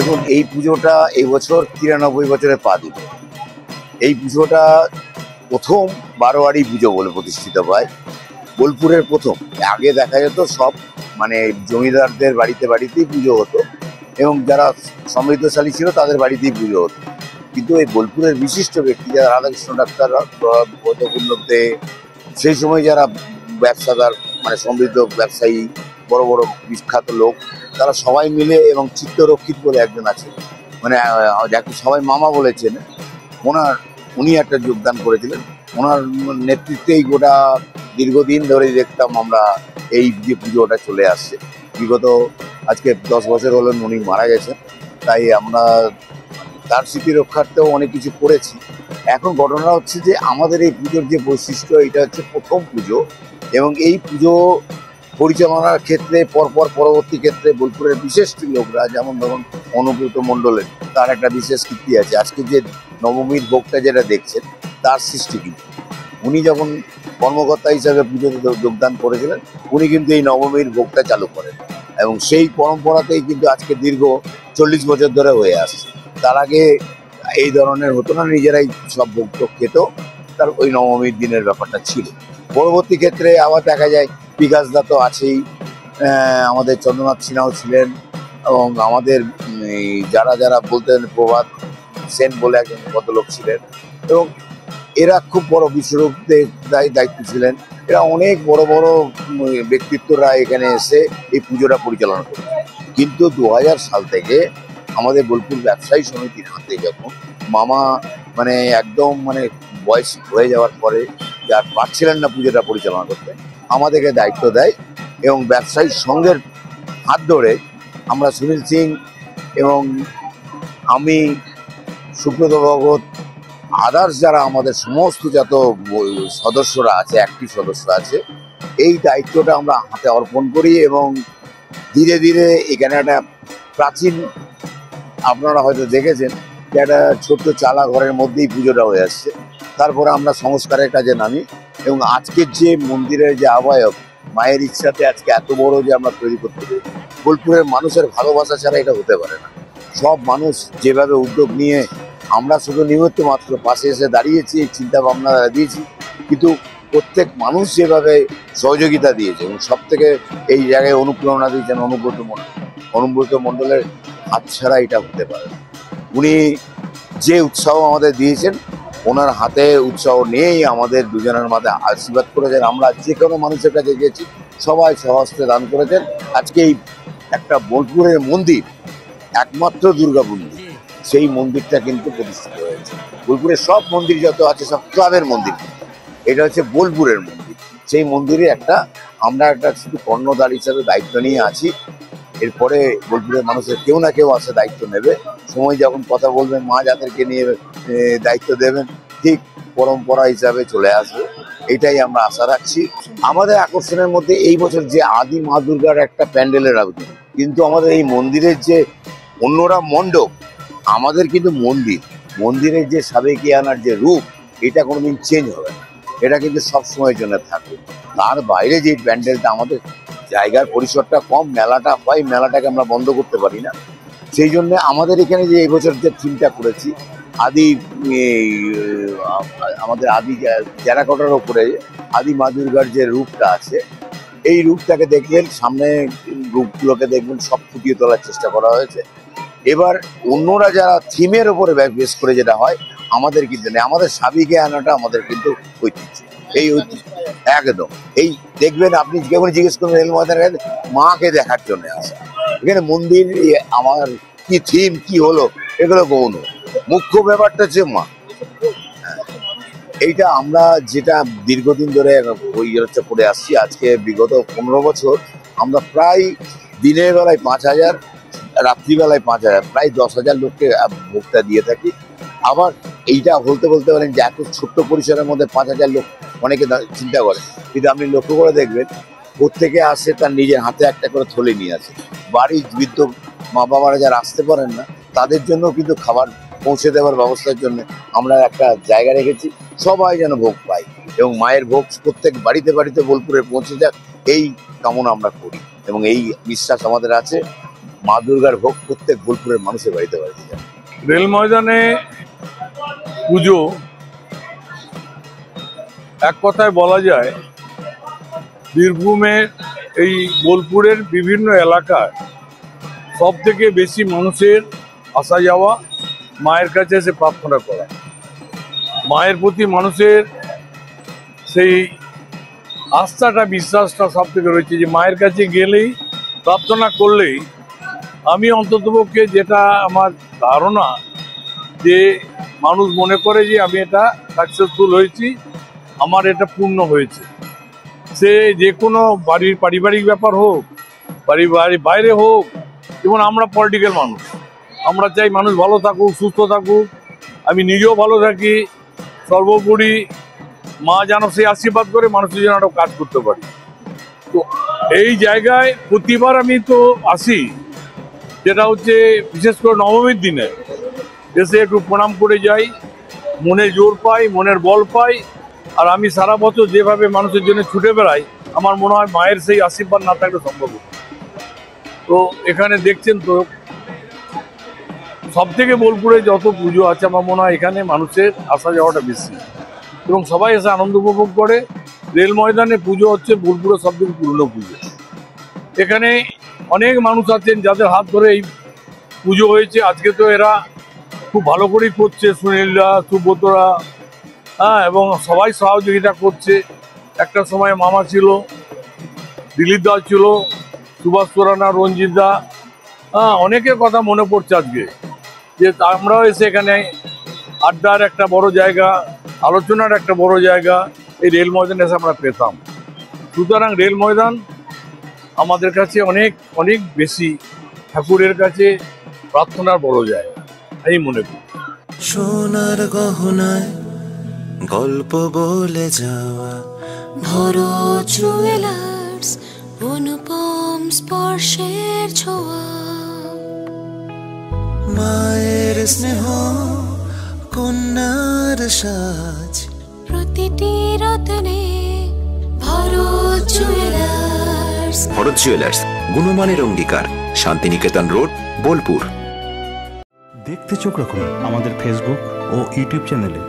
দেখুন, এই পুজোটা এই বছর 93 বছরে পা দিল। এই পুজোটা প্রথম বারোয়ারি পুজো বলে প্রতিষ্ঠিত হয়, বোলপুরের প্রথম। আগে দেখা যেত সব মানে জমিদারদের বাড়িতে বাড়িতেই পুজো হতো এবং যারা সমৃদ্ধশালী ছিল তাদের বাড়িতেই পুজো হতো। কিন্তু এই বোলপুরের বিশিষ্ট ব্যক্তি যারা রাধাকৃষ্ণ ডাক্তার, গৌতপূর্ণ দে, সেই সময় যারা ব্যবসাদার মানে সমৃদ্ধ ব্যবসায়ী, বড় বড় বিখ্যাত লোক, তারা সবাই মিলে এবং চিত্তরক্ষিত বলে একজন আছে, মানে যাকে সবাই মামা বলেছেন, উনি একটা যোগদান করেছিলেন। ওনার নেতৃত্বেই গোটা দীর্ঘদিন ধরে দেখতাম আমরা এই যে পুজোটা চলে আসছে। বিগত আজকে 10 বছর হলো উনি মারা গেছেন, তাই আমরা তার স্মৃতি রক্ষার্থেও অনেক কিছু করেছি। এখন ঘটনা হচ্ছে যে আমাদের এই পুজোর যে বৈশিষ্ট্য, এটা হচ্ছে প্রথম পুজো এবং এই পুজো পরিচালনার ক্ষেত্রে পরবর্তী ক্ষেত্রে বোলপুরের বিশেষ লোকরা, যেমন ধরুন অনুব্রত মণ্ডলের, তার একটা বিশেষ কীর্তি আছে। আজকে যে নবমীর ভোগটা যেটা দেখছেন, তার সৃষ্টি কিন্তু উনি যখন কর্মকর্তা হিসাবে পুজোতে যোগদান করেছিলেন, উনি কিন্তু এই নবমীর ভোগটা চালু করেন এবং সেই পরম্পরাতেই কিন্তু আজকে দীর্ঘ 40 বছর ধরে হয়ে আসছে। তার আগে এই ধরনের হতো না, নিজেরাই সব ভোগ খেত, তার ওই নবমীর দিনের ব্যাপারটা ছিল। পরবর্তী ক্ষেত্রে আবার দেখা যায় বিকাশ দা তো আছেই, আমাদের চন্দ্রনাথ সিনহাও ছিলেন এবং আমাদের যারা যারা বলতেন প্রভাত সেন বলে একজন ভদ্রলোক ছিলেন এবং এরা খুব বড় বিশ্বরূপদের দায়িত্ব ছিলেন। এরা অনেক বড় বড় ব্যক্তিত্বরা এখানে এসে এই পুজোটা পরিচালনা করে। কিন্তু 2000 সাল থেকে আমাদের বোলপুর ব্যবসায়ী সমিতির হাতে যখন মামা মানে একদম মানে বয়স হয়ে যাওয়ার পরে যার পারছিলেন না পুজোটা পরিচালনা করতে, আমাদেরকে দায়িত্ব দেয় এবং ব্যবসায়ী সংঘের হাত ধরে আমরা সুনীল সিং এবং আমি, সুব্রত ভগত, আদার্স যারা আমাদের সমস্ত যত সদস্যরা আছে, অ্যাক্টিভ সদস্যরা আছে, এই দায়িত্বটা আমরা হাতে অর্পণ করি এবং ধীরে ধীরে এখানে একটা প্রাচীন, আপনারা হয়তো দেখেছেন যে একটা ছোট্ট চালা ঘরের মধ্যেই পুজোটা হয়ে আসছে। তারপরে আমরা সংস্কারের কাজে নামি এবং আজকের যে মন্দিরের যে আহ্বায়ক, মায়ের ইচ্ছাতে আজকে এত বড় যে আমরা তৈরি করতে পারি, বোলপুরের মানুষের ভালোবাসা ছাড়া এটা হতে পারে না। সব মানুষ যেভাবে উদ্যোগ নিয়ে, আমরা শুধু নিমিত্ত মাত্র পাশে এসে দাঁড়িয়েছি, চিন্তা ভাবনা দিয়েছি, কিন্তু প্রত্যেক মানুষ যেভাবে সহযোগিতা দিয়েছে এবং সব থেকে এই জায়গায় অনুপ্রেরণা দিয়েছেন অনুব্রত মণ্ডলের হাত ছাড়া এটা হতে পারে না। উনি যে উৎসাহ আমাদের দিয়েছেন, ওনার হাতে উৎসাহ নিয়েই আমাদের দুজনের মাঝে আশীর্বাদ করেছেন। আমরা যে কোনো মানুষের কাছে গেছি, সবাই সহস্তে দান করেছেন। আজকে এই একটা বোলপুরের মন্দির, একমাত্র দুর্গা মন্দির, সেই মন্দিরটা কিন্তু প্রতিষ্ঠিত হয়েছে। বোলপুরের সব মন্দির যত আছে সব ক্লাবের মন্দির, এটা হচ্ছে বোলপুরের মন্দির। সেই মন্দিরে আমরা একটা শুধু কর্ণধার হিসাবে দায়িত্ব নিয়ে আছি। এরপরে বোলপুরের মানুষের কেউ না কেউ আসে দায়িত্ব নেবে, সময় যখন কথা বলবেন, মা যাদেরকে নিয়ে দায়িত্ব দেবেন, ঠিক পরম্পরা হিসাবে চলে আসবে, এটাই আমরা আশা রাখছি। আমাদের আকর্ষণের মধ্যে এই বছর যে আদি মা দুর্গার একটা প্যান্ডেলের আয়োজন, কিন্তু আমাদের এই মন্দিরের যে অন্যরা মণ্ডপ, আমাদের কিন্তু মন্দিরের যে সাবেকিয়ানার যে রূপ, এটা কোনোদিন চেঞ্জ হবে না, এটা কিন্তু সবসময়ের জন্য থাকবে। তার বাইরে যে প্যান্ডেলটা, আমাদের জায়গার পরিসরটা কম, মেলাটা হয়, মেলাটাকে আমরা বন্ধ করতে পারি না। সেই জন্য আমাদের এখানে যে এবছর যে থিমটা করেছি, আমাদের আদি টেরাকোটার ওপরে আদি মা দুর্গার যে রূপটা আছে, এই রূপটাকে দেখবেন, সামনে রূপগুলোকে দেখবেন, সব ফুটিয়ে তোলার চেষ্টা করা হয়েছে। এবার অন্যরা যারা থিমের ওপরে বেশ করে যেটা হয়, আমাদের কিন্তু নেই, আমাদের সাবিকে আনাটা আমাদের কিন্তু ঐতিহ্য, এই ঐতিহ্য একদম। এই দেখবেন, আপনি যেমন জিজ্ঞেস করবেন রেল ময়দানে মাকে দেখার জন্য আসে, এখানে মন্দির আমার কি থিম কি হলো এগুলো গৌণ, মুখ্য ব্যাপারটা হচ্ছে মা। এইটা আমরা যেটা দীর্ঘদিন ধরে ওই করে আসছি, আজকে বিগত 15 বছর আমরা প্রায় দিনের বেলায় 5000, রাত্রিবেলায় 5000, প্রায় 10,000 লোককে ভোক্তা দিয়ে থাকি। আবার এইটা বলতে পারেন যে এত ছোট্ট পরিসরের মধ্যে 5000 লোক অনেকে চিন্তা করে, কিন্তু আপনি লক্ষ্য করে দেখবেন প্রত্যেকে আসে তার নিজের হাতে একটা করে থলে নিয়ে আসে। বাড়ির বৃদ্ধ মা বাবারা যারা আসতে পারেন না, তাদের জন্য কিন্তু খাবার পৌঁছে দেওয়ার ব্যবস্থার জন্য আমরা একটা জায়গা রেখেছি, সবাই যেন ভোগ পায় এবং মায়ের ভোগ প্রত্যেক বাড়িতে বাড়িতে বোলপুরে পৌঁছে যাক, এই কামনা আমরা করি এবং এই বিশ্বাস আমাদের আছে। মা দুর্গার ভোগ প্রত্যেক বোলপুরের মানুষের বাড়িতে বাড়িতে যায়। রেল ময়দানে পুজো এক কথায় বলা যায় বীরভূমের এই বোলপুরের বিভিন্ন এলাকায় সব থেকে বেশি মানুষের আসা যাওয়া, মায়ের কাছে এসে প্রার্থনা করা। মায়ের প্রতি মানুষের সেই আস্থাটা, বিশ্বাসটা সব থেকে রয়েছে যে মায়ের কাছে গেলেই, প্রার্থনা করলেই, আমি অন্ততপক্ষে যেটা আমার ধারণা যে মানুষ মনে করে যে আমি এটা সাকসেসফুল হয়েছি, আমার এটা পূর্ণ হয়েছে। সে যে কোনো বাড়ির পারিবারিক ব্যাপার হোক, বাড়ির বাইরে হোক, যেমন আমরা পলিটিক্যাল মানুষ, আমরা চাই মানুষ ভালো থাকুক, সুস্থ থাকুক, আমি নিজেও ভালো থাকি, সর্বোপরি মা যেন সেই আশীর্বাদ করে মানুষের জন্য আরও কাজ করতে পারি। তো এই জায়গায় প্রতিবার আমি তো আসি, যেটা হচ্ছে বিশেষ করে নবমীর দিনে এসে একটু প্রণাম করে যাই, মনে জোর পাই, মনের বল পাই। আর আমি সারা বছর যেভাবে মানুষের জন্য ছুটে বেড়াই, আমার মনে হয় মায়ের সেই আশীর্বাদ না থাকলে সম্ভব হতো। তো এখানে দেখছেন তো সব থেকে বোলপুরে যত পুজো আছে, আমার মনে হয় এখানে মানুষের আসা যাওয়াটা বেশি এবং সবাই এসে আনন্দ উপভোগ করে। রেল ময়দানে পুজো হচ্ছে বোলপুরের সব থেকে পুরনো পুজো। এখানে অনেক মানুষ আছেন যাদের হাত ধরে এই পুজো হয়েছে। আজকে তো এরা খুব ভালো করেই করছে, সুনীলরা, সুব্রতরা, এবং সবাই সহযোগিতা করছে। একটা সময় মামা ছিল, দিলীপ দা ছিল, সুভাষ তোরানা, রঞ্জিত দা, অনেকের কথা মনে পড়ছে আজকে, যে আমরাও এসে এখানে আড্ডার একটা বড় জায়গা, আলোচনার একটা বড় জায়গা এই রেল ময়দানে এসে আমরা পেতাম। সুতরাং রেল ময়দান আমাদের কাছে অনেক অনেক বেশি ঠাকুরের কাছে প্রার্থনার বড় জায়গা, এই মনে করি। সোনার গহনায় গল্প বলে যাওয়া ভরত জুয়েলার্স, অনুপম স্পর্শের ছোঁয়া, মায়ের স্নেহ, কন্যার সাজ, প্রতিটি রত্নে ভরত জুয়েলার্স। ভরত জুয়েলার্স, গুণমানের অঙ্গীকার, শান্তিনিকেতন রোড, বোলপুর। দেখতে চোখ রাখুন আমাদের ফেসবুক ও ইউটিউব চ্যানেলে।